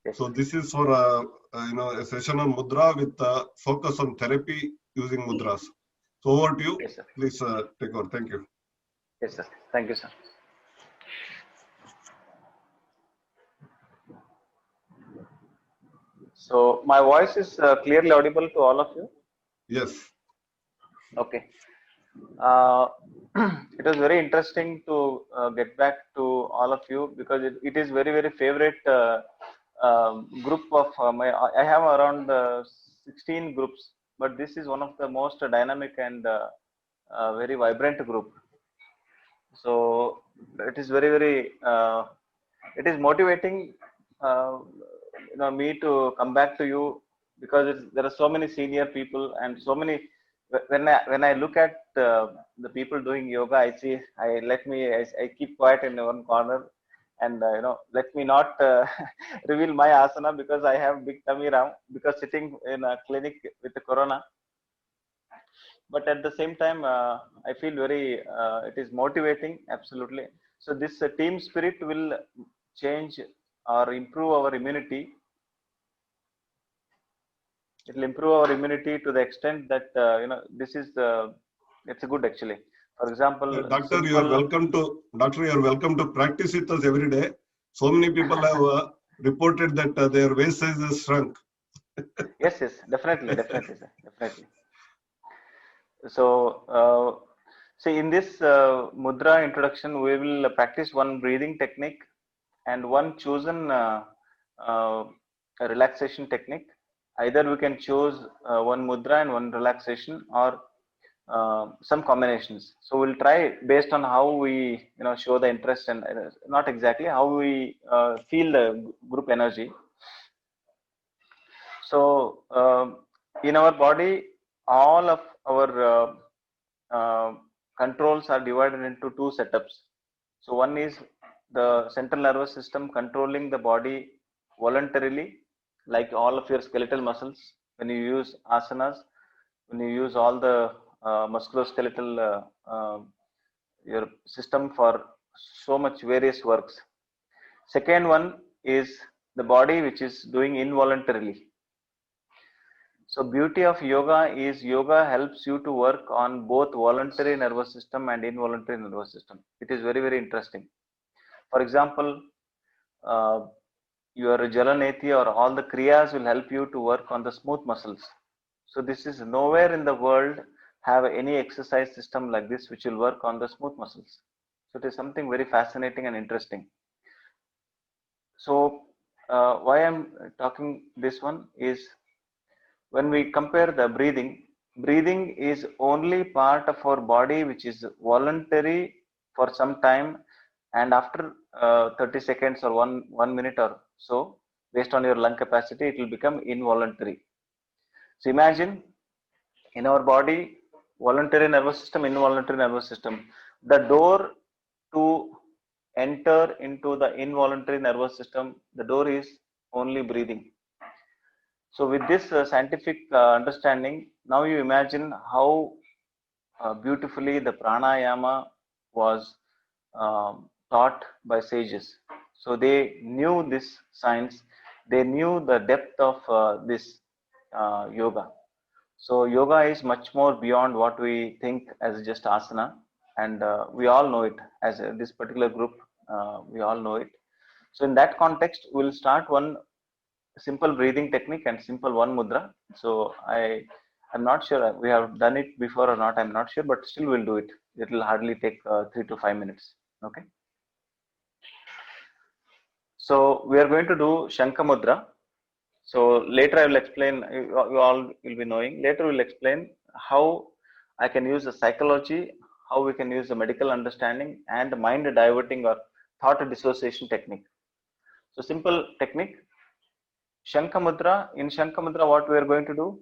Yes. So this is for a session on mudra with focus on therapy using mudras. So over to you. Yes, sir. Please take over. Thank you. Yes, sir. Thank you, sir. So my voice is clearly audible to all of you? Yes. Okay. Uh, it was very interesting to get back to all of you, because it is very, very favorite group of my. I have around 16 groups, but this is one of the most dynamic and very vibrant group. So it is very, very it is motivating me to come back to you, because there are so many senior people and so many. When I look at the people doing yoga, I see I keep quiet in one corner, and let me not reveal my asana, because I have big tummy now, because sitting in a clinic with the corona. But at the same time, I feel very it is motivating, absolutely. So this team spirit will change or improve our immunity. It will improve our immunity to the extent that this is it's a good, actually. For example, Doctor, simple. you are welcome to practice with us every day. So many people have reported that their waist size is shrunk. Yes, definitely, sir, definitely. So see, in this mudra introduction, we will practice one breathing technique and one chosen uh, relaxation technique. Either we can choose one mudra and one relaxation, or some combinations. So we'll try based on how we show the interest, and not exactly how we feel the group energy. So in our body, all of our controls are divided into two setups. So one is the central nervous system controlling the body voluntarily, like all of your skeletal muscles. When you use asanas, when you use all the musculoskeletal your system for so much various works. Second one is the body which is doing involuntarily. So beauty of yoga is yoga helps you to work on both voluntary nervous system and involuntary nervous system. It is very, very interesting. For example, uh, your Jalaneti or all the Kriyas will help you to work on the smooth muscles. So this is nowhere in the world have any exercise system like this which will work on the smooth muscles. So it is something very fascinating and interesting. So why I'm talking this one is, when we compare the breathing is only part of our body which is voluntary for some time, and after 30 seconds or one minute or so, based on your lung capacity, it will become involuntary. So imagine, in our body, voluntary nervous system, involuntary nervous system, the door to enter into the involuntary nervous system, the door is only breathing. So with this scientific understanding, now you imagine how beautifully the pranayama was taught by sages. So they knew this science, they knew the depth of this yoga. So yoga is much more beyond what we think as just asana, and we all know it as this particular group. We all know it. So in that context, we'll start one simple breathing technique and simple one mudra. So I'm not sure we have done it before or not, I'm not sure, but still we'll do it. It will hardly take 3 to 5 minutes. Okay, so we are going to do Shankha mudra. So later I will explain, you all will be knowing, later we'll explain how I can use the psychology, how we can use the medical understanding and mind diverting or thought dissociation technique. So simple technique, Shankha mudra. In Shankha mudra, what we are going to do?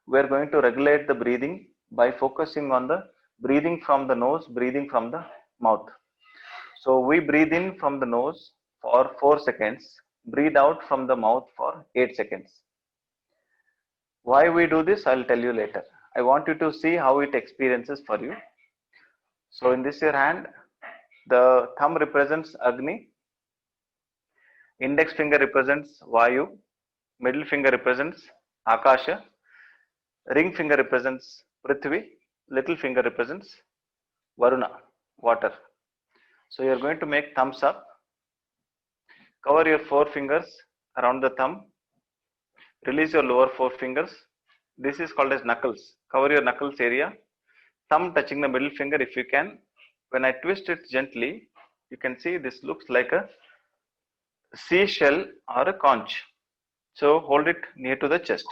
We are going to regulate the breathing by focusing on the breathing from the nose, breathing from the mouth. So we breathe in from the nose for 4 seconds, breathe out from the mouth for 8 seconds. Why we do this, I'll tell you later. I want you to see how it experiences for you. So in this your hand, the thumb represents Agni, Index finger represents Vayu, middle finger represents Akasha, ring finger represents Prithvi, little finger represents Varuna, water. So you are going to make thumbs up. Cover your 4 fingers around the thumb. Release your lower 4 fingers. This is called as knuckles. Cover your knuckles area. Thumb touching the middle finger if you can. When I twist it gently, you can see this looks like a seashell or a conch. So hold it near to the chest.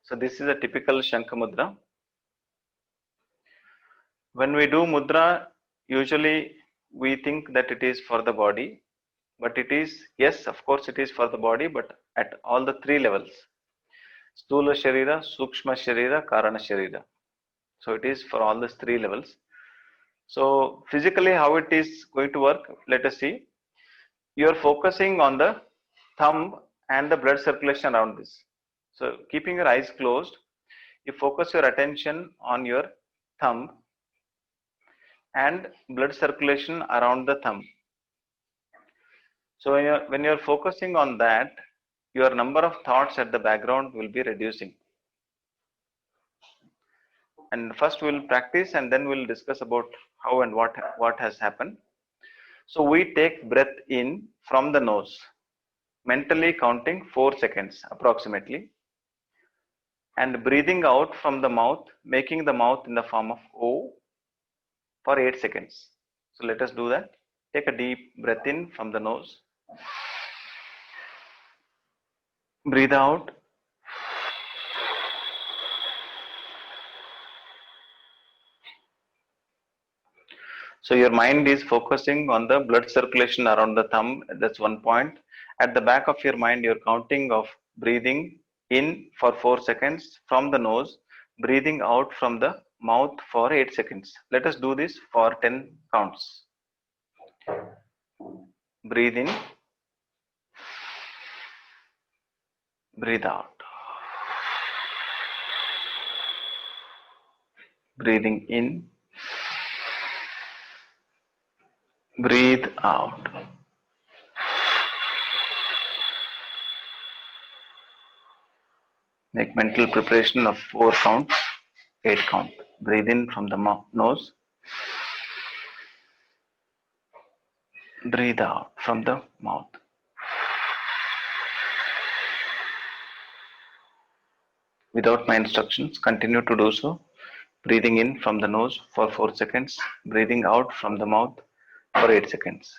So this is a typical Shankha Mudra. When we do mudra, usually we think that it is for the body, but it is, yes, of course it is for the body, but at all the 3 levels. Stula Sharira, Sukshma Sharira, Karana Sharira. So it is for all these 3 levels. So physically how it is going to work, let us see. You are focusing on the thumb and the blood circulation around this. So keeping your eyes closed, you focus your attention on your thumb and blood circulation around the thumb. So when you're focusing on that, your number of thoughts at the background will be reducing. And first we'll practice and then we'll discuss about how and what has happened. So we take breath in from the nose, mentally counting 4 seconds approximately, and breathing out from the mouth, making the mouth in the form of O for 8 seconds. So let us do that. Take a deep breath in from the nose. Breathe out. So your mind is focusing on the blood circulation around the thumb. That's one point. At the back of your mind, you're counting of breathing in for 4 seconds from the nose, breathing out from the mouth for 8 seconds. Let us do this for 10 counts. Breathe in. Breathe out. Breathing in. Breathe out. Make mental preparation of 4 counts, 8 count. Breathe in from the nose. Breathe out from the mouth. Without my instructions, continue to do so. Breathing in from the nose for 4 seconds. Breathing out from the mouth for 8 seconds.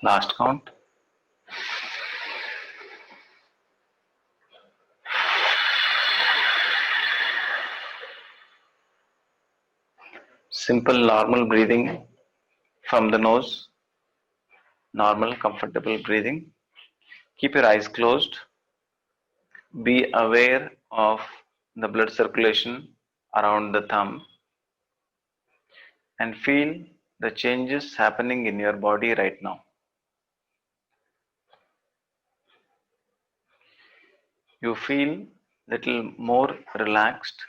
Last count. Simple normal breathing from the nose. Normal comfortable breathing. Keep your eyes closed. Be aware of the blood circulation around the thumb and feel the changes happening in your body right now. you feel little more relaxed.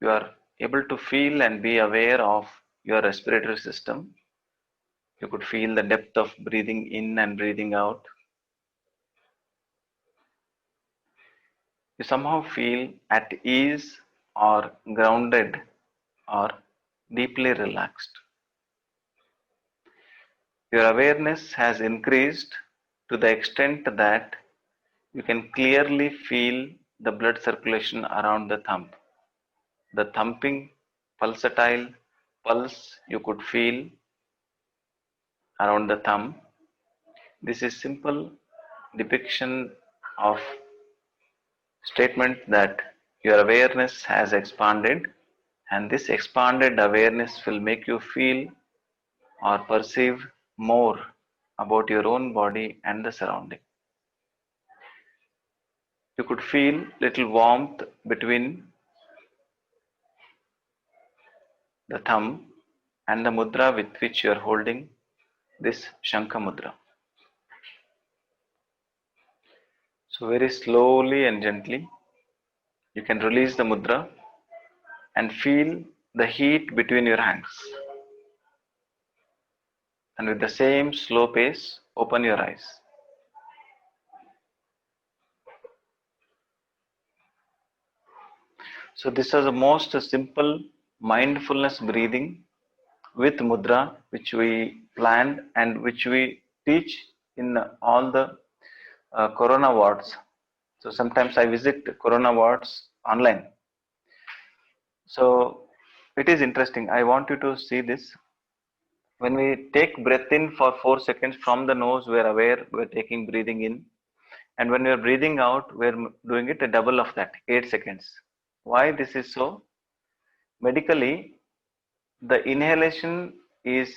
You are able to feel and be aware of your respiratory system. You could feel the depth of breathing in and breathing out. You somehow feel at ease or grounded or deeply relaxed. Your awareness has increased to the extent that you can clearly feel the blood circulation around the thumb. The thumping, pulsatile pulse you could feel around the thumb. This is simple depiction of statement that your awareness has expanded, and this expanded awareness will make you feel or perceive more about your own body and the surrounding. You could feel little warmth between the thumb and the mudra with which you are holding this Shankha mudra. So very slowly and gently you can release the mudra and feel the heat between your hands. And with the same slow pace, open your eyes. So this is the most simple mindfulness breathing with mudra which we planned and which we teach in all the corona wards. So sometimes I visit corona wards online. So it is interesting. I want you to see this. When we take breath in for 4 seconds from the nose, we're aware we're taking breathing in. And when we're breathing out, we're doing it a double of that, 8 seconds. Why this is so? Medically, the inhalation is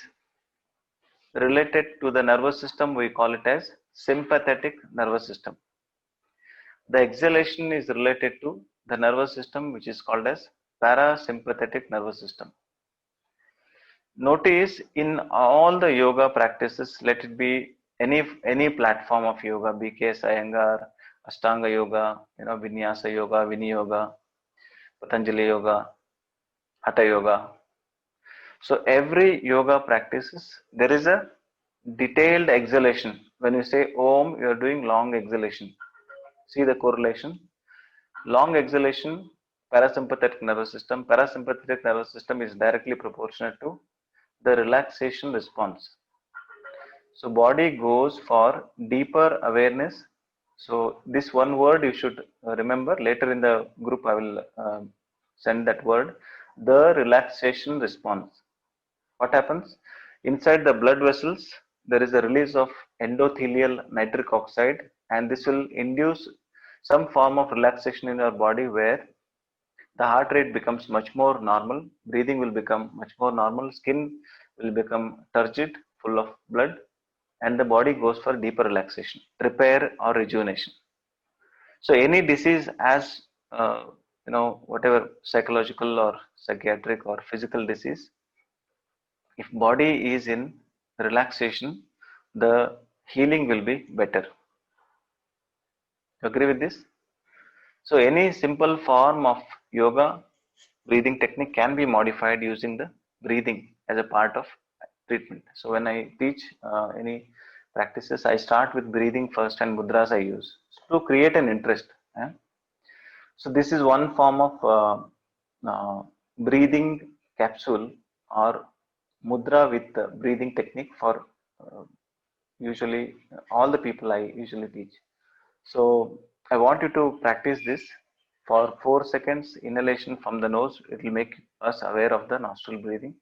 related to the nervous system. We call it as sympathetic nervous system. The exhalation is related to the nervous system which is called as parasympathetic nervous system. Notice in all the yoga practices, let it be any platform of yoga, BKS Iyengar, Ashtanga Yoga, Vinyasa Yoga, Vini Yoga, Patanjali Yoga, Hatha Yoga. So every yoga practices, there is a detailed exhalation. When you say Om, you are doing long exhalation. See the correlation. Long exhalation, parasympathetic nervous system. Parasympathetic nervous system is directly proportional to the relaxation response. So body goes for deeper awareness. So this one word you should remember. Later in the group I will send that word. The relaxation response. What happens? Inside the blood vessels, there is a release of endothelial nitric oxide, and this will induce some form of relaxation in your body where the heart rate becomes much more normal, breathing will become much more normal, skin will become turgid, full of blood, and the body goes for deeper relaxation, repair or rejuvenation. So any disease as whatever psychological or psychiatric or physical disease, if body is in relaxation, the healing will be better. You agree with this? So any simple form of yoga breathing technique can be modified using the breathing as a part of treatment. So when I teach any practices, I start with breathing first and mudras I use to create an interest. So this is one form of breathing capsule or mudra with breathing technique for usually all the people I usually teach. So I want you to practice this for 4 seconds inhalation from the nose. It will make us aware of the nostril breathing,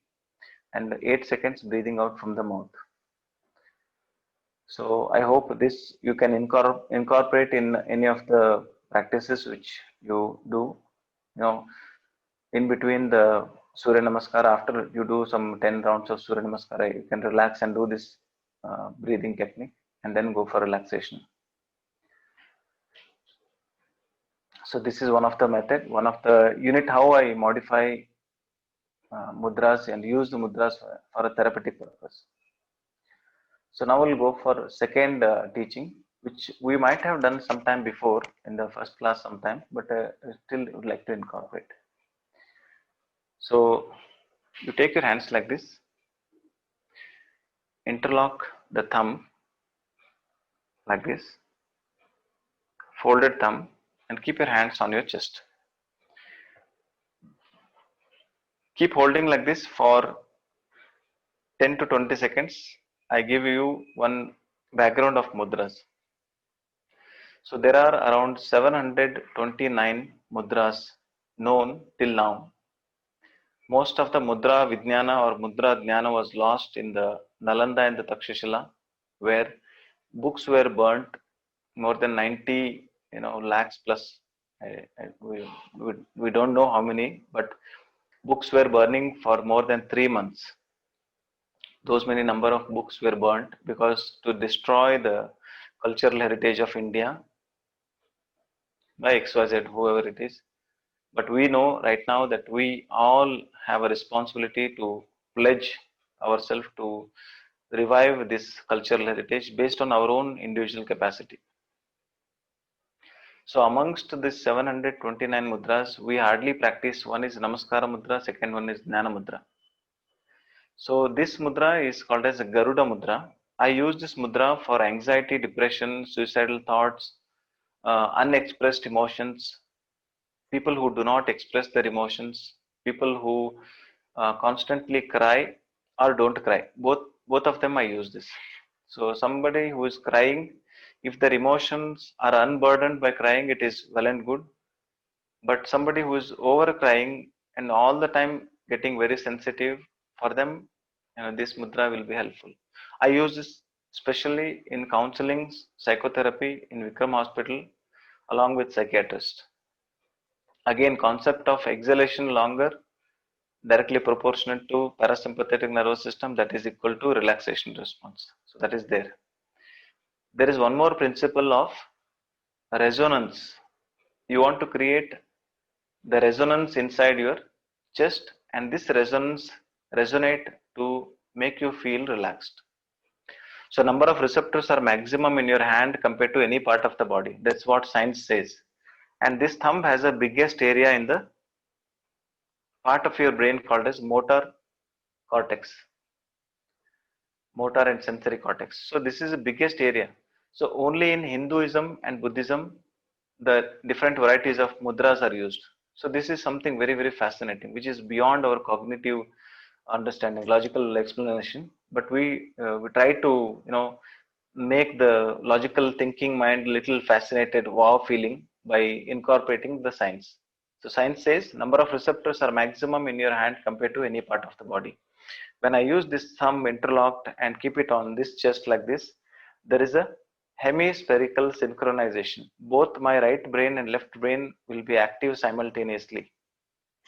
and 8 seconds breathing out from the mouth. So I hope this you can incorporate in any of the practices which you do. In between the Surya Namaskar, after you do some 10 rounds of Surya Namaskar, you can relax and do this breathing technique and then go for relaxation. So this is one of the method, one of the unit how I modify mudras and use the mudras for a therapeutic purpose. So now we'll go for second teaching. which we might have done sometime before in the first class sometime, but I still would like to incorporate. So you take your hands like this, interlock the thumb like this, folded thumb, and keep your hands on your chest. Keep holding like this for 10 to 20 seconds. I give you one background of mudras. So there are around 729 mudras known till now. Most of the mudra Vijnana or mudra Jnana was lost in the Nalanda and the Takshashila, where books were burnt, more than 90 lakhs plus. We don't know how many, but books were burning for more than 3 months. Those many number of books were burnt because to destroy the cultural heritage of India by XYZ, whoever it is. But we know right now that we all have a responsibility to pledge ourselves to revive this cultural heritage based on our own individual capacity. So amongst this 729 mudras, we hardly practice. One is Namaskara mudra, second one is Jnana mudra. So this mudra is called as Garuda mudra. I use this mudra for anxiety, depression, suicidal thoughts, unexpressed emotions, people who do not express their emotions, people who constantly cry or don't cry. Both of them I use this. So somebody who is crying, if their emotions are unburdened by crying, it is well and good. But somebody who is over crying and all the time getting very sensitive, for them, this mudra will be helpful. I use this especially in counseling, psychotherapy in Vikram Hospital, along with psychiatrists. Again, concept of exhalation longer, directly proportionate to parasympathetic nervous system, that is equal to relaxation response. So that is there. There is one more principle of resonance. You want to create the resonance inside your chest, and this resonance resonate to make you feel relaxed. So number of receptors are maximum in your hand compared to any part of the body. That's what science says. And this thumb has a biggest area in the part of your brain called as motor cortex, motor and sensory cortex. So this is the biggest area. So only in Hinduism and Buddhism, the different varieties of mudras are used. So this is something very, very fascinating, which is beyond our cognitive understanding, logical explanation. But we try to make the logical thinking mind little fascinated, wow feeling by incorporating the science. So science says number of receptors are maximum in your hand compared to any part of the body. When I use this thumb interlocked and keep it on this chest like this, there is a hemispherical synchronization. Both my right brain and left brain will be active simultaneously.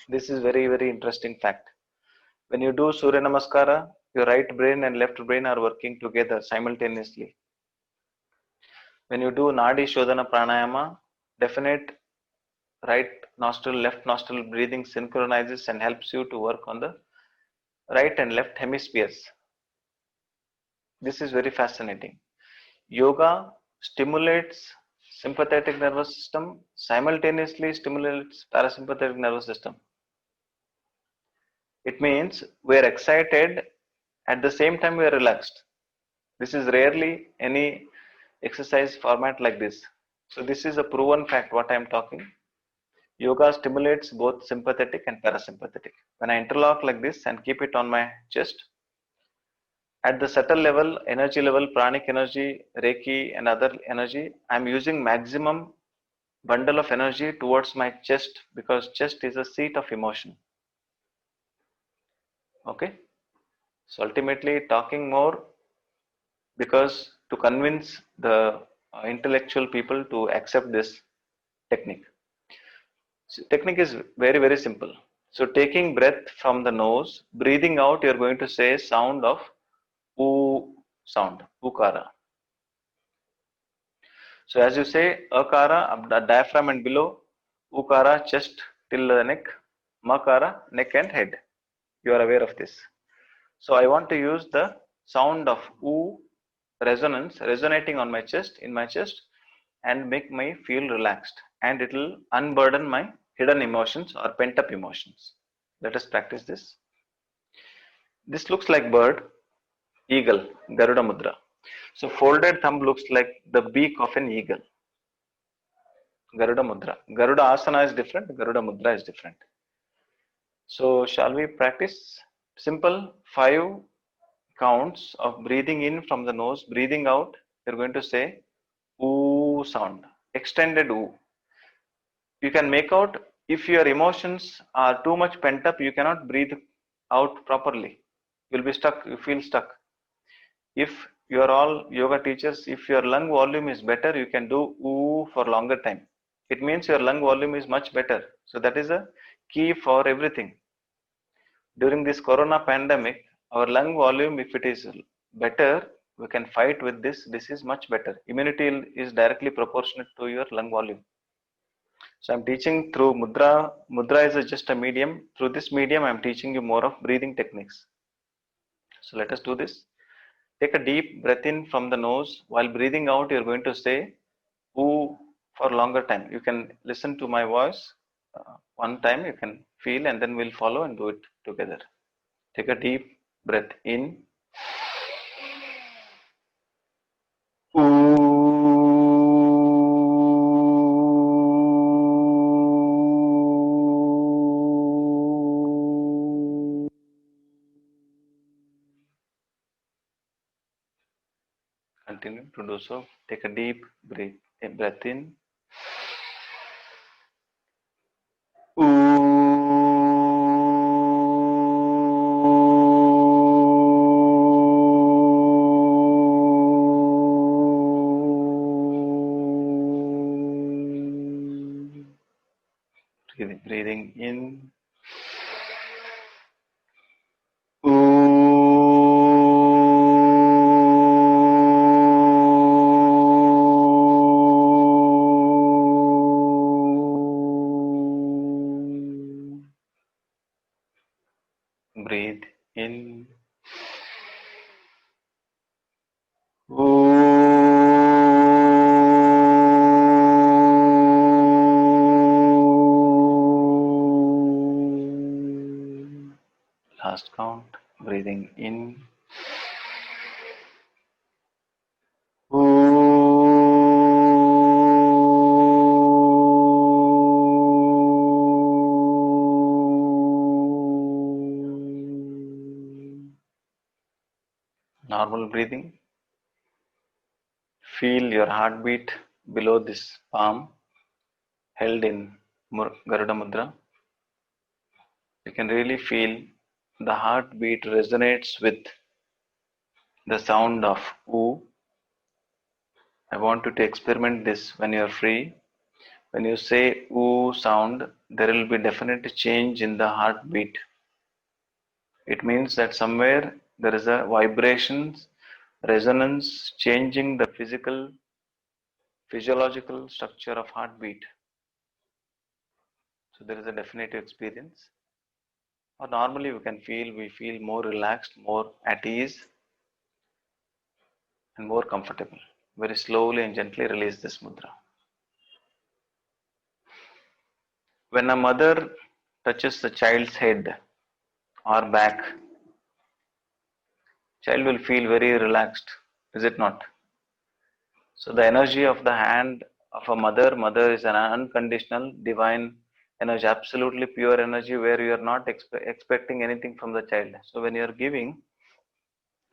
This is very, very interesting fact. When you do Surya Namaskara, your right brain and left brain are working together simultaneously. When you do Nadi Shodhana Pranayama, definite right nostril, left nostril breathing synchronizes and helps you to work on the right and left hemispheres. This is very fascinating. Yoga stimulates sympathetic nervous system, simultaneously stimulates parasympathetic nervous system. It means we are excited, at the same time we are relaxed. This is rarely any exercise format like this. So this is a proven fact what I am talking. Yoga stimulates both sympathetic and parasympathetic. When I interlock like this and keep it on my chest, at the subtle level, energy level, pranic energy, Reiki and other energy, I am using maximum bundle of energy towards my chest, because chest is a seat of emotion. Okay. So ultimately talking more because to convince the intellectual people to accept this technique. So technique is very, very simple. So taking breath from the nose, breathing out, you're going to say sound of oo sound, ukara. So as you say akara, the diaphragm and below, ukara, chest till the neck, makara, neck and head. You are aware of this. So I want to use the sound of oo resonance resonating on my chest, in my chest, and make me feel relaxed, and it will unburden my hidden emotions or pent up emotions. Let us practice this. This looks like bird, eagle, Garuda Mudra. So folded thumb looks like the beak of an eagle. Garuda Mudra. Garuda Asana is different, Garuda Mudra is different. So shall we practice simple 5 counts of breathing in from the nose, breathing out, you're going to say oo sound, extended oo. You can make out if your emotions are too much pent up, you cannot breathe out properly. You'll be stuck, you feel stuck. If you are all yoga teachers, if your lung volume is better, you can do oo for longer time. It means your lung volume is much better. So that is a key for everything. During this corona pandemic, our lung volume, if it is better, we can fight with this disease much better. Immunity is directly proportionate to your lung volume. So I'm teaching through mudra. Mudra is just a medium. Through this medium, I'm teaching you more of breathing techniques. So let us do this. Take a deep breath in from the nose. While breathing out, you're going to say ooh for longer time. You can listen to my voice one time, you can feel, and then we'll follow and do it together. Take a deep breath in. Continue to do so. Take a deep breath in. Breathing in. Breathe in. Last count. Breathing in. Normal breathing. Feel your heartbeat below this palm, held in Garuda Mudra. You can really feel the heartbeat resonates with the sound of oo. I want you to experiment this when you are free. When you say oo sound, there will be definite change in the heartbeat. It means that somewhere there is a vibration, resonance, changing the physiological structure of heartbeat. So there is a definite experience. Or normally we feel more relaxed, more at ease, and more comfortable. Very slowly and gently release this mudra. When a mother touches the child's head or back, child will feel very relaxed, is it not? So the energy of the hand of a mother is an unconditional divine energy, absolutely pure energy where you are not expecting anything from the child. So when you are giving,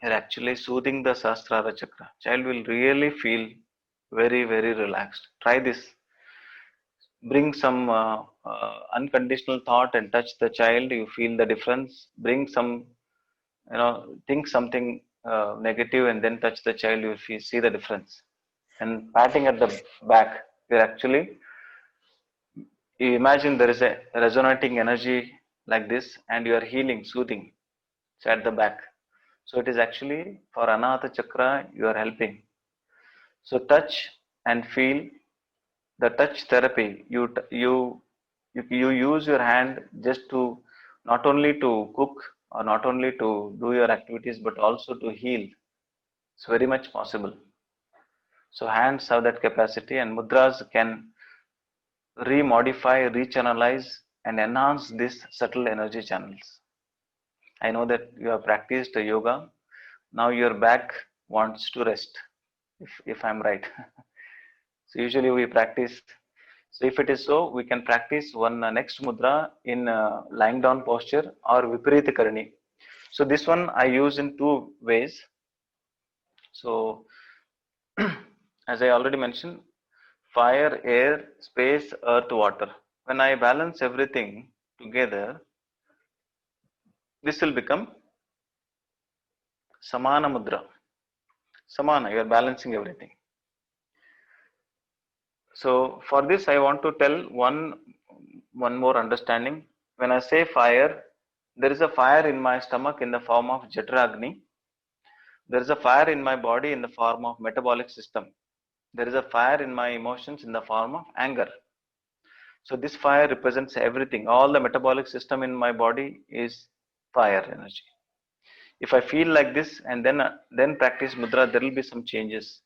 you're actually soothing the Sahasrara chakra. Child will really feel very, very relaxed. Try this. Bring some unconditional thought and touch the child. You feel the difference. Bring some, think something negative and then touch the child. You will see the difference. And patting at the back, you're actually, you imagine there is a resonating energy like this, and you are healing, soothing. It's at the back. So it is actually for Anahata Chakra, you are helping. So touch and feel the touch therapy. You use your hand just to not only to cook or not only to do your activities, but also to heal. It's very much possible. So hands have that capacity, and mudras can remodify, rechannelize, and enhance these subtle energy channels. I know that you have practiced yoga. Now your back wants to rest, if I'm right. So usually we practice. So if it is so, we can practice one next mudra in lying down posture or Viparita Karani. So this one I use in two ways. So as I already mentioned, fire, air, space, earth, water. When I balance everything together, this will become Samana Mudra. Samana, you are balancing everything. So for this, I want to tell one more understanding. When I say fire, there is a fire in my stomach in the form of Jatragni. There is a fire in my body in the form of metabolic system. There is a fire in my emotions in the form of anger. So this fire represents everything. All the metabolic system in my body is fire energy. If I feel like this and then practice mudra, there will be some changes.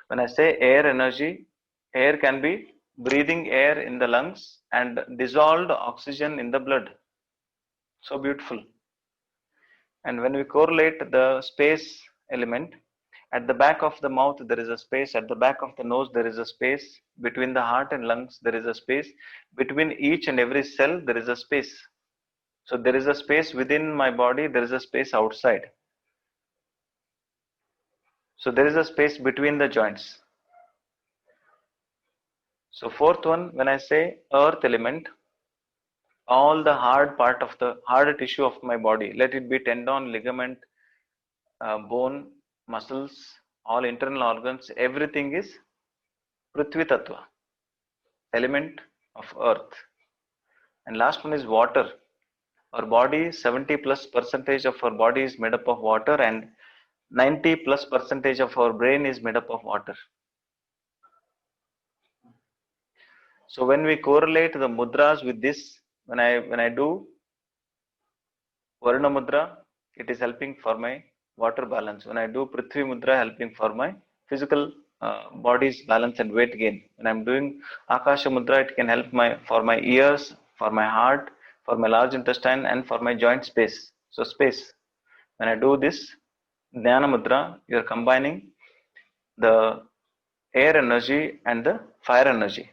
When I say air energy, air can be breathing air in the lungs and dissolved oxygen in the blood. So beautiful. And when we correlate the space element, at the back of the mouth there is a space, at the back of the nose there is a space, between the heart and lungs there is a space, between each and every cell there is a space. So there is a space within my body, there is a space outside. So there is a space between the joints. So fourth one, when I say earth element, all the hard part of the hard tissue of my body, let it be tendon, ligament, bone, muscles, all internal organs, everything is Prithvi Tattva, element of earth. And last one is water. Our body, 70+% of our body is made up of water, and 90+% of our brain is made up of water. So when we correlate the mudras with this, when I do Varna Mudra, it is helping for my water balance. When I do Prithvi Mudra, helping for my physical body's balance and weight gain. When I'm doing Akasha Mudra, it can help for my ears, for my heart, for my large intestine, and for my joint space. So space. When I do this Dhyana Mudra, you are combining the air energy and the fire energy.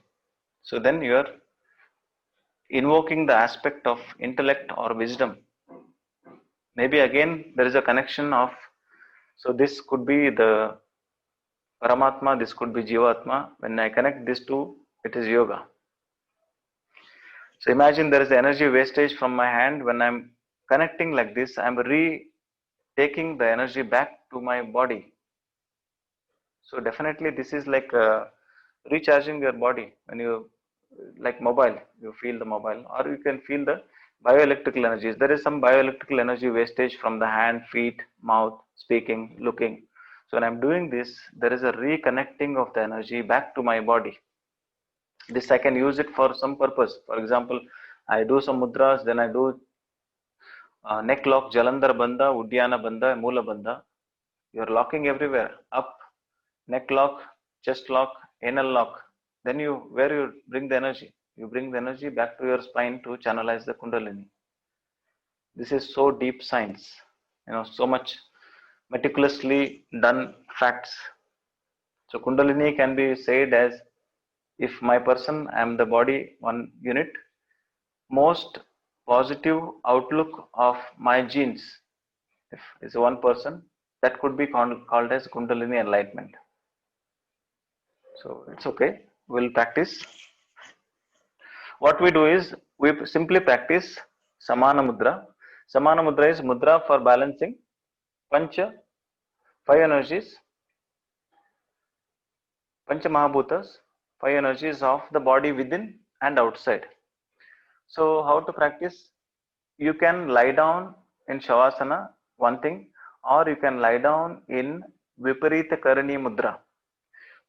So then you are invoking the aspect of intellect or wisdom. Maybe again there is a connection of, so this could be the Paramatma, this could be Jivatma. When I connect these two, it is yoga. So imagine there is energy wastage from my hand. When I'm connecting like this, I'm taking the energy back to my body. So definitely this is like recharging your body. When you, like mobile, you feel the mobile, or you can feel the bioelectrical energies. There is some bioelectrical energy wastage from the hand, feet, mouth, speaking, looking. So when I'm doing this, there is a reconnecting of the energy back to my body. This I can use it for some purpose. For example, I do some mudras, then I do neck lock, Jalandhar Bandha, Uddiyana Bandha, Moola Bandha. You're locking everywhere. Up, neck lock, chest lock, anal lock. Then where you bring the energy? You bring the energy back to your spine to channelize the Kundalini. This is so deep science. So much meticulously done facts. So Kundalini can be said as, if my person, I am the body, one unit, most positive outlook of my genes, if it's one person, that could be called as Kundalini enlightenment. So it's okay, we'll practice. What we do is, we simply practice Samana Mudra. Samana Mudra is mudra for balancing Pancha, 5 energies, Pancha Mahabhutas, 5 energies of the body within and outside. So how to practice? You can lie down in Shavasana, one thing, or you can lie down in Viparita Karani Mudra.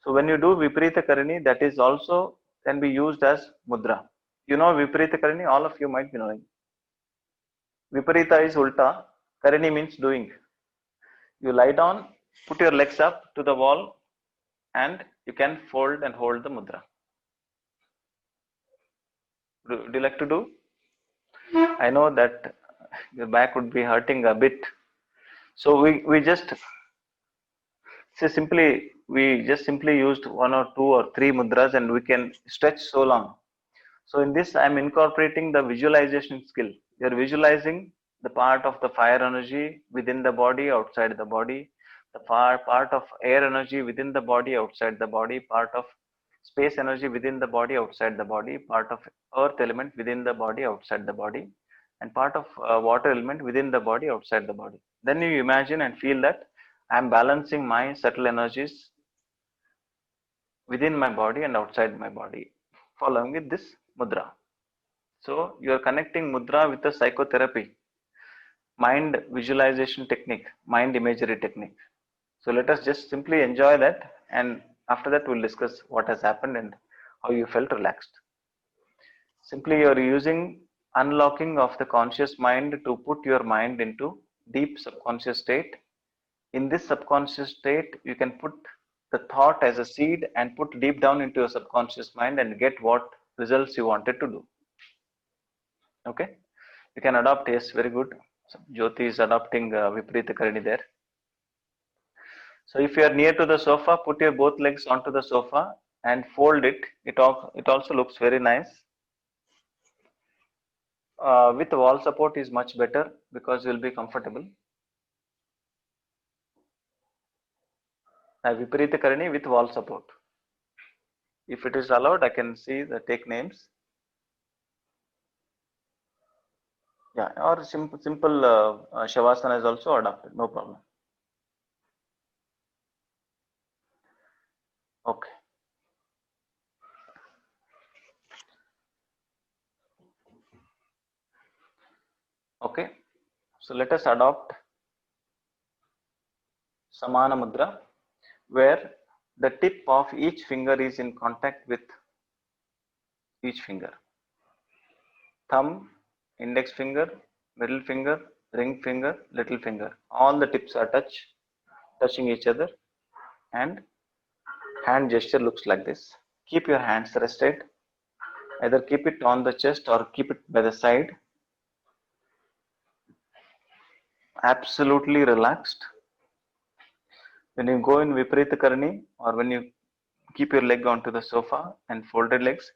So when you do Viparita Karani, that is also can be used as mudra. You know Viparita Karani, all of you might be knowing. Viparita is ulta, Karani means doing. You lie down Put your legs up to the wall and you can fold and hold the mudra. Do you like to do? I know that your back would be hurting a bit. So we just simply used 1 or 2 or 3 mudras and we can stretch so long. So in this, I'm incorporating the visualization skill. You're visualizing the part of the fire energy within the body, outside the body, the part of air energy within the body, outside the body, part of space energy within the body, outside the body, part of earth element within the body, outside the body, and part of water element within the body, outside the body. Then you imagine and feel that I'm balancing my subtle energies within my body and outside my body, following with this mudra. So you are connecting mudra with the psychotherapy, mind visualization technique, mind imagery technique. So let us just simply enjoy that, and after that we'll discuss what has happened and how you felt relaxed. Simply you are using unlocking of the conscious mind to put your mind into deep subconscious state. In this subconscious state, you can put the thought as a seed and put deep down into your subconscious mind and get what results you wanted to do. Okay, you can adopt. Yes, very good. So Jyoti is adopting Viparita Karani there. So if you are near to the sofa, put your both legs onto the sofa and fold it. It also looks very nice. With wall support is much better because you will be comfortable. Viparita Karani with wall support. If it is allowed, I can see the take names. Yeah, or simple Shavasana is also adopted, no problem. Okay. Okay, so let us adopt Samana Mudra, where the tip of each finger is in contact with each finger. Thumb, index finger, middle finger, ring finger, little finger. All the tips are touching each other, and hand gesture looks like this. Keep your hands rested. Either keep it on the chest or keep it by the side. Absolutely relaxed. When you go in Viparita Karani or when you keep your leg onto the sofa and folded legs,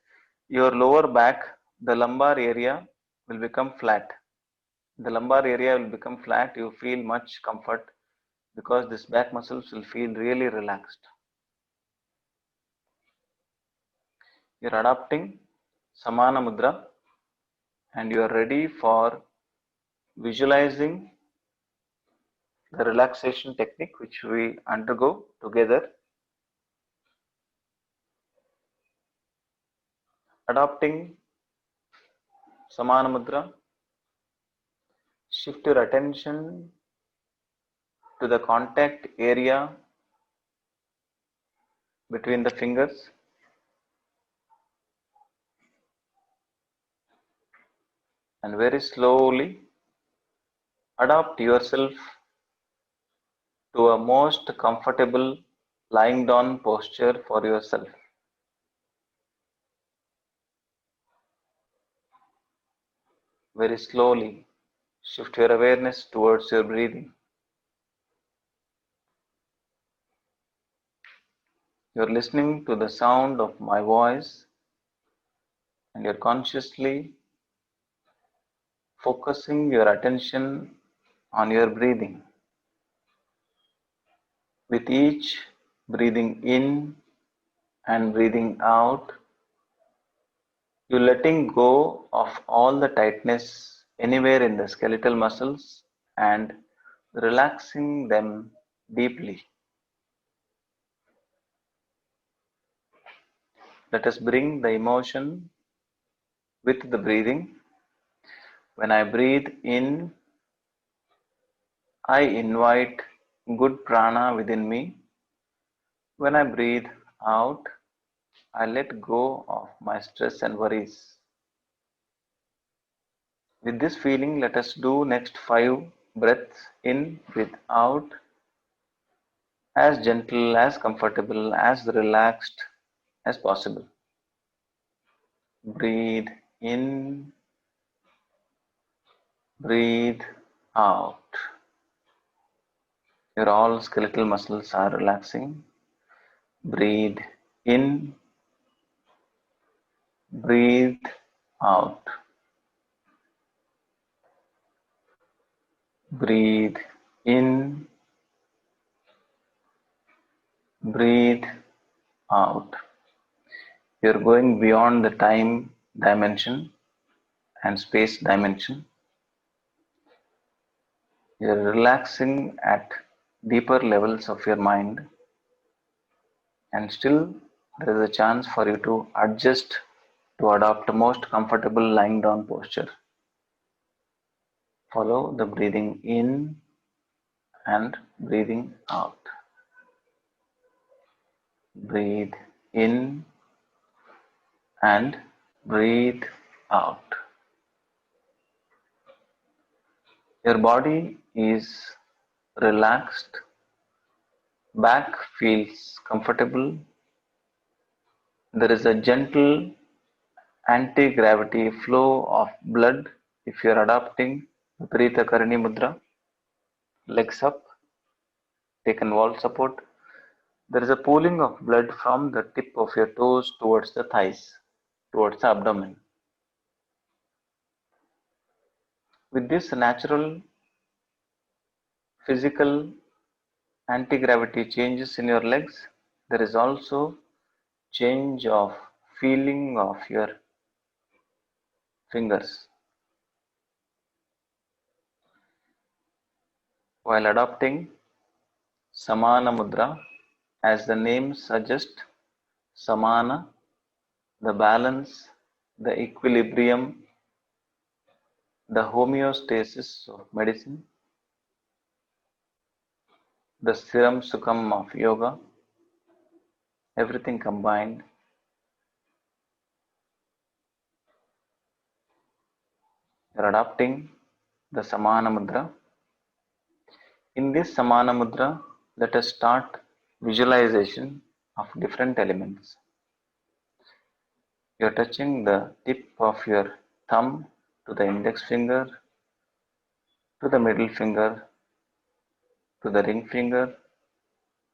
your lower back, the lumbar area will become flat. The lumbar area will become flat. You feel much comfort because this back muscles will feel really relaxed. You're adopting Samana Mudra and you are ready for visualizing the relaxation technique which we undergo together. Adopting Samana Mudra, shift your attention to the contact area between the fingers. And very slowly adapt yourself to a most comfortable lying down posture for yourself. Very slowly shift your awareness towards your breathing. You're listening to the sound of my voice and you're consciously focusing your attention on your breathing. With each breathing in and breathing out, you're letting go of all the tightness anywhere in the skeletal muscles and relaxing them deeply. Let us bring the emotion with the breathing. When I breathe in, I invite good prana within me. When I breathe out, I let go of my stress and worries. With this feeling, let us do next 5 breaths in, breathe out. as gentle, as comfortable, as relaxed as possible. Breathe in, breathe out. Your all skeletal muscles are relaxing. Breathe in, breathe out. Breathe in, breathe out. You're going beyond the time dimension and space dimension. You're relaxing at deeper levels of your mind, and still there is a chance for you to adjust to adopt the most comfortable lying down posture. Follow the breathing in and breathing out. Breathe in and breathe out. Your body is relaxed, back feels comfortable. There is a gentle anti-gravity flow of blood if you are adopting Viparita Karani Mudra. Legs up, taken wall support. There is a pooling of blood from the tip of your toes towards the thighs, towards the abdomen. With this natural physical anti-gravity changes in your legs, there is also change of feeling of your fingers. While adopting Samana Mudra, as the name suggests, Samana, the balance, the equilibrium, the homeostasis of medicine, the Siram Sukham of yoga, everything combined. You're adopting the Samana Mudra. In this Samana Mudra, let us start visualization of different elements. You're touching the tip of your thumb to the index finger, to the middle finger, to the ring finger,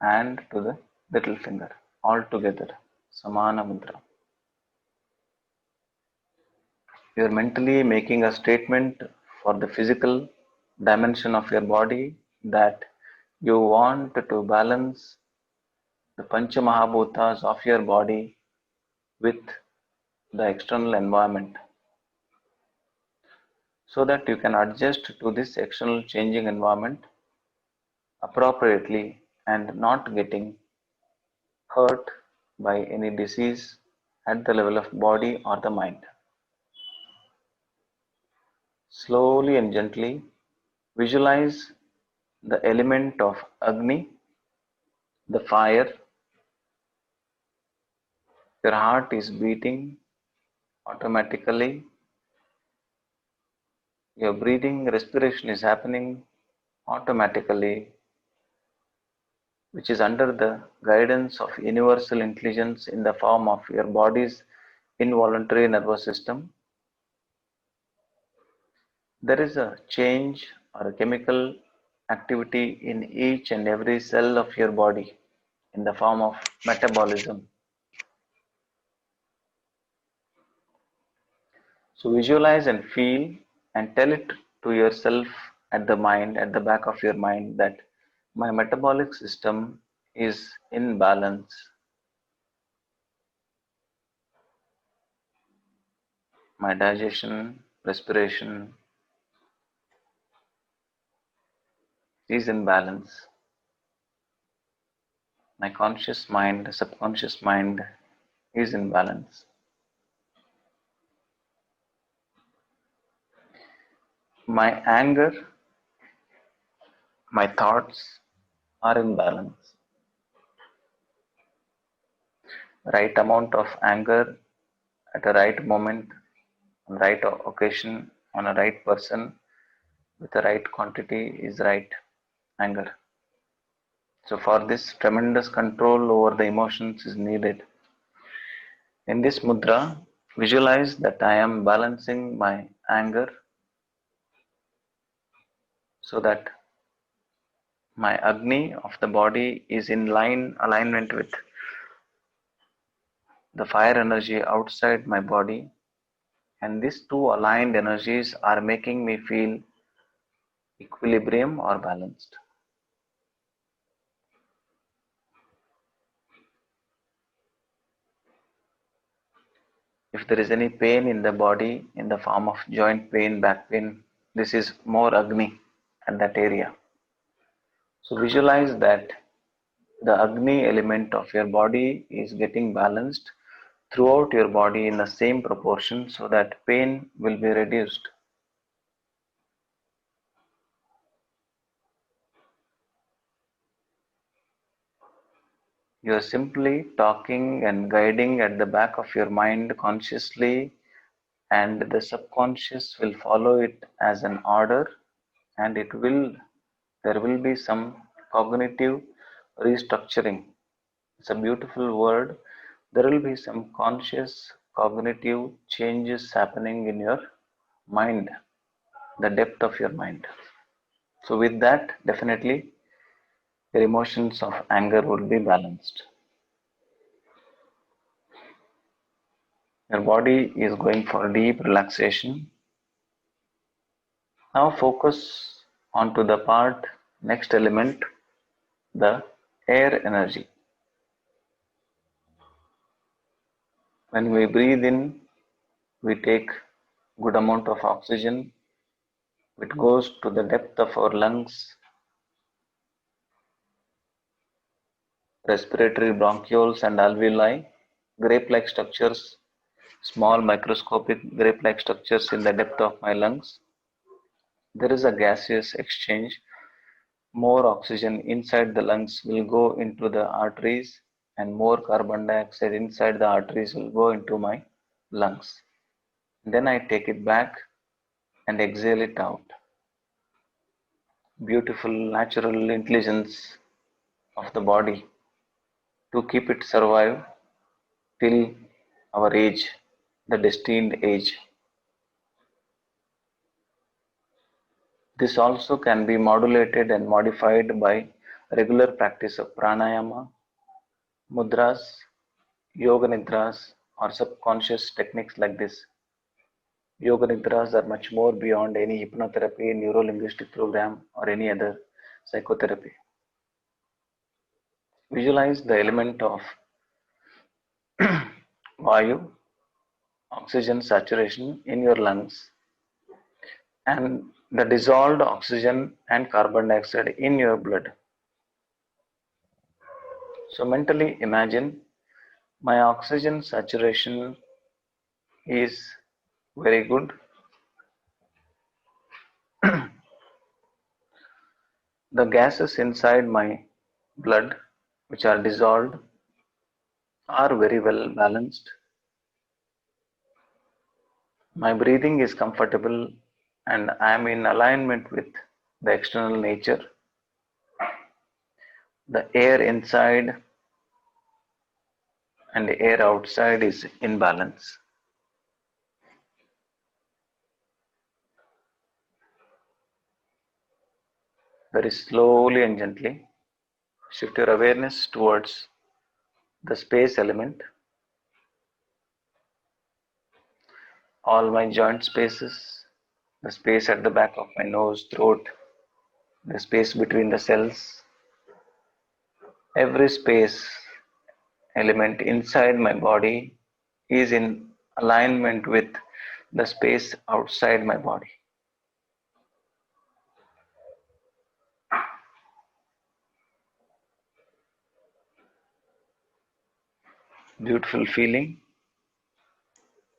and to the little finger, all together. Samana Mudra. You're mentally making a statement for the physical dimension of your body that you want to balance the Pancha Mahabhutas of your body with the external environment, so that you can adjust to this external changing environment appropriately and not getting hurt by any disease at the level of body or the mind. Slowly and gently visualize the element of Agni, the fire. Your heart is beating automatically. Your breathing, respiration is happening automatically, which is under the guidance of universal intelligence in the form of your body's involuntary nervous system. There is a change or a chemical activity in each and every cell of your body in the form of metabolism. So visualize and feel and tell it to yourself at the mind, at the back of your mind, that my metabolic system is in balance. My digestion, respiration is in balance. My conscious mind, subconscious mind is in balance. My anger, my thoughts are in balance. Right amount of anger at a right moment, on right occasion, on a right person, with the right quantity is right anger. So for this, tremendous control over the emotions is needed. In this mudra, visualize that I am balancing my anger so that my Agni of the body is in alignment with the fire energy outside my body, and these two aligned energies are making me feel equilibrium or balanced. If there is any pain in the body in the form of joint pain, back pain, this is more Agni at that area. So visualize that the Agni element of your body is getting balanced throughout your body in the same proportion so that pain will be reduced. You are simply talking and guiding at the back of your mind consciously, and the subconscious will follow it as an order, and there will be some cognitive restructuring. It's a beautiful word. There will be some conscious cognitive changes happening in your mind, the depth of your mind. So with that, definitely your emotions of anger would be balanced. Your body is going for deep relaxation. Now focus onto the next element, the air energy. When we breathe in, we take good amount of oxygen, which goes to the depth of our lungs, respiratory bronchioles and alveoli, grape-like structures, small microscopic grape-like structures in the depth of my lungs. There is a gaseous exchange. More oxygen inside the lungs will go into the arteries, and more carbon dioxide inside the arteries will go into my lungs. Then I take it back and exhale it out. Beautiful natural intelligence of the body to keep it survive till our age, the destined age. This also can be modulated and modified by regular practice of pranayama, mudras, yoga nidras, or subconscious techniques like this. Yoga nidras are much more beyond any hypnotherapy, neuro-linguistic program, or any other psychotherapy. Visualize the element of Vayu, oxygen saturation in your lungs, and the dissolved oxygen and carbon dioxide in your blood. So mentally imagine my oxygen saturation is very good. The gases inside my blood, which are dissolved, are very well balanced. My breathing is comfortable and I am in alignment with the external nature. The air inside and the air outside is in balance. Very slowly and gently shift your awareness towards the space element. All my joint spaces, the space at the back of my nose, throat, the space between the cells, every space element inside my body is in alignment with the space outside my body. Beautiful feeling.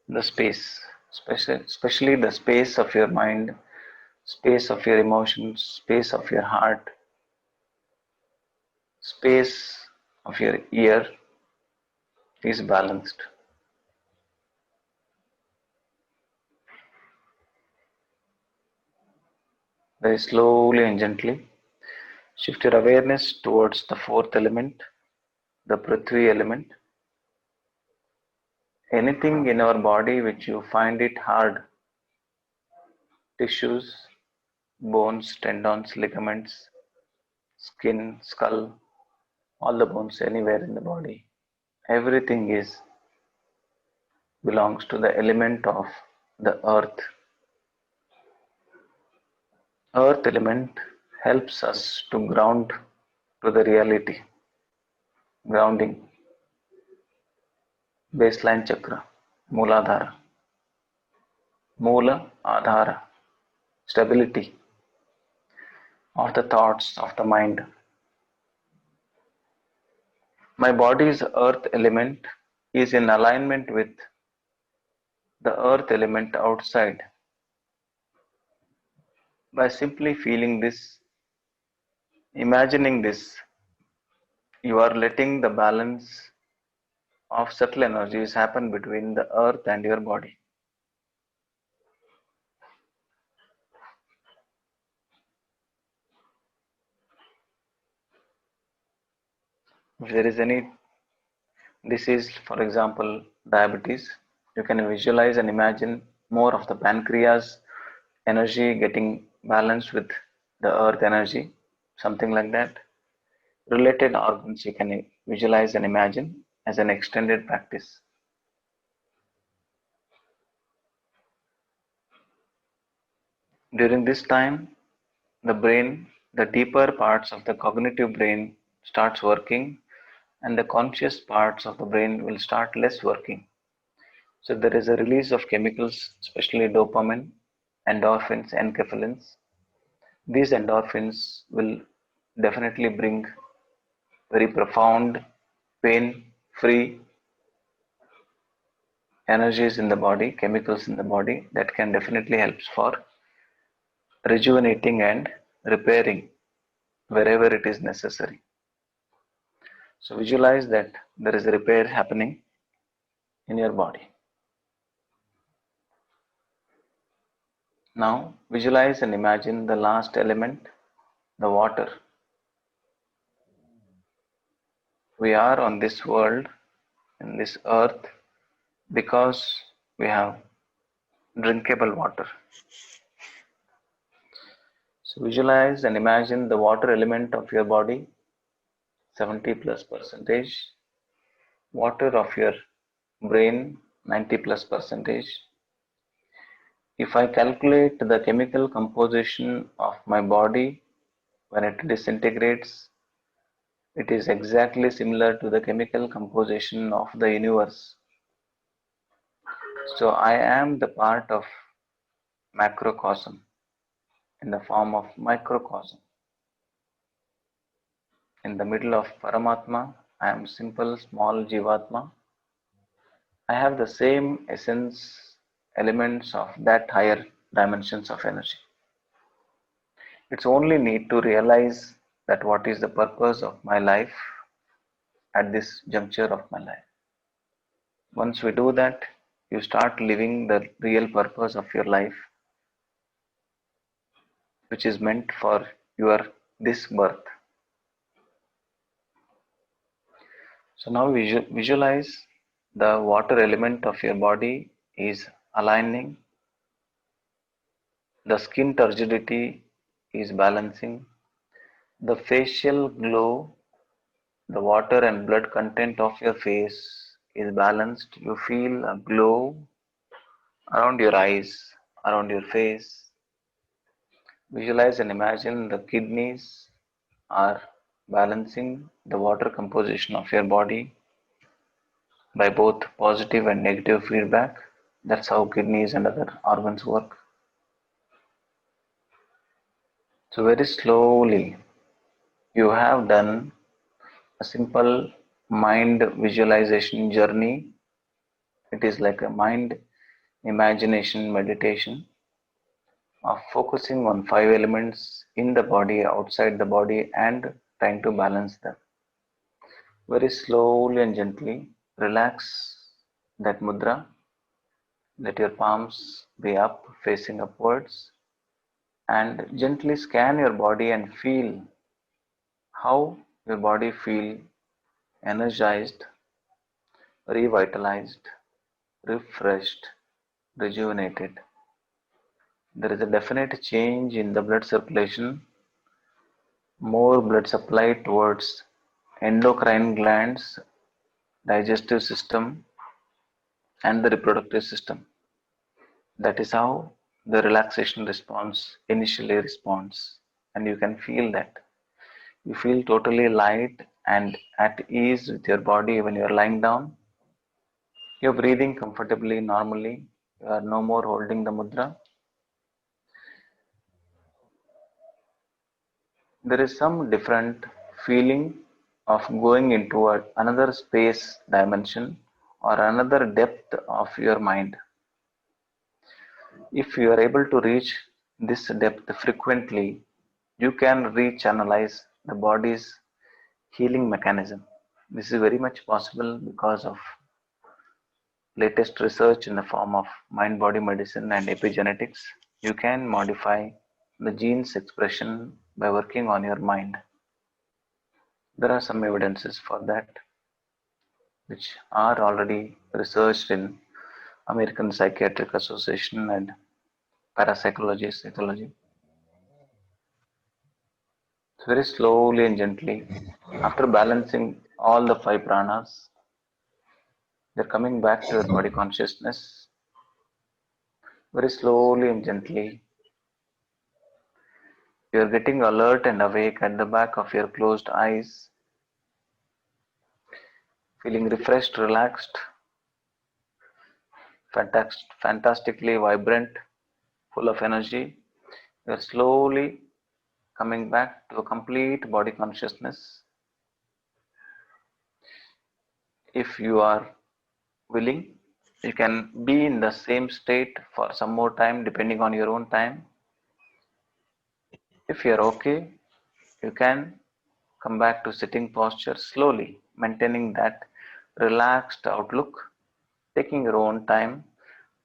The space, especially the space of your mind, space of your emotions, space of your heart, space of your ear is balanced. Very slowly and gently Shift your awareness towards the fourth element, the Prithvi element. Anything in our body which you find it hard, tissues, bones, tendons, ligaments, skin, skull, all the bones anywhere in the body, everything is belongs to the element of the earth. Earth element helps us to ground to the reality. Grounding, baseline chakra, Mooladhara, Moola Adhara, stability of the thoughts of the mind. My body's earth element is in alignment with the earth element outside. By simply feeling this, imagining this, you are letting the balance of subtle energies happen between the earth and your body. If there is any disease, for example, diabetes, you can visualize and imagine more of the pancreas energy getting balanced with the earth energy, something like that. Related organs you can visualize and imagine as an extended practice. During this time, the brain, the deeper parts of the cognitive brain starts working and the conscious parts of the brain will start less working. So there is a release of chemicals, especially dopamine, endorphins, enkephalins. These endorphins will definitely bring very profound, pain-free energies in the body, chemicals in the body that can definitely help for rejuvenating and repairing wherever it is necessary. So visualize that there is a repair happening in your body. Now visualize and imagine the last element, the water. We are on this world, in this earth, because we have drinkable water. So visualize and imagine the water element of your body, 70+%, water of your brain, 90+%. If I calculate the chemical composition of my body when it disintegrates, it is exactly similar to the chemical composition of the universe. So I am the part of macrocosm in the form of microcosm. In the middle of Paramatma, I am simple small Jivatma. I have the same essence, elements of that higher dimensions of energy. It's only need to realize that what is the purpose of my life at this juncture of my life. Once we do that, you start living the real purpose of your life, which is meant for your this birth. So now visualize the water element of your body is aligning, the skin turgidity is balancing, the facial glow, the water and blood content of your face is balanced. You feel a glow around your eyes, around your face. Visualize and imagine the kidneys are balancing the water composition of your body by both positive and negative feedback. That's how kidneys and other organs work. So very slowly you have done a simple mind visualization journey. It is like a mind imagination meditation of focusing on 5 elements in the body, outside the body, and trying to balance them. Very slowly and gently relax that mudra. Let your palms be up, facing upwards, and gently scan your body and feel how your body feel energized, revitalized, refreshed, rejuvenated. There is a definite change in the blood circulation, more blood supply towards endocrine glands, digestive system, and the reproductive system. That is how the relaxation response initially responds, and you can feel that. You feel totally light and at ease with your body when you are lying down. You're breathing comfortably, normally. You are no more holding the mudra. There is some different feeling of going into another space dimension or another depth of your mind. If you are able to reach this depth frequently, you can rechannelize the body's healing mechanism. This is very much possible because of latest research in the form of mind body medicine and epigenetics. You can modify the genes expression by working on your mind. There are some evidences for that which are already researched in American Psychiatric Association and parapsychology, psychology. So very slowly and gently, after balancing all the 5 pranas, they're coming back to your body consciousness. Very slowly and gently, you're getting alert and awake at the back of your closed eyes, feeling refreshed, relaxed, fantastically vibrant, full of energy. You're slowly coming back to a complete body consciousness. If you are willing, you can be in the same state for some more time depending on your own time. If you are okay, you can come back to sitting posture slowly, maintaining that relaxed outlook, taking your own time.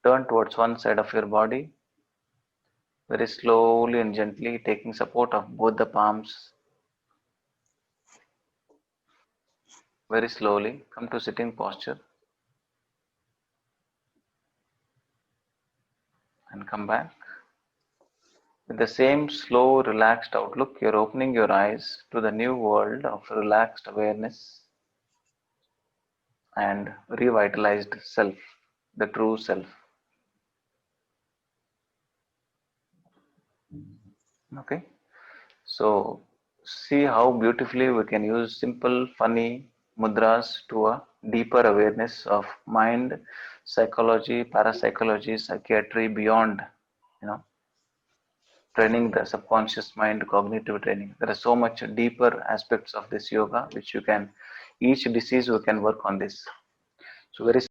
Turn towards one side of your body, very slowly and gently, taking support of both the palms. Very slowly come to sitting posture and come back. With the same slow, relaxed outlook, you're opening your eyes to the new world of relaxed awareness and revitalized self, the true self. Okay, so see how beautifully we can use simple, funny mudras to a deeper awareness of mind, psychology, parapsychology, psychiatry, beyond, you know, training the subconscious mind, cognitive training. There are so much deeper aspects of this yoga which you can, each disease we can work on this. So very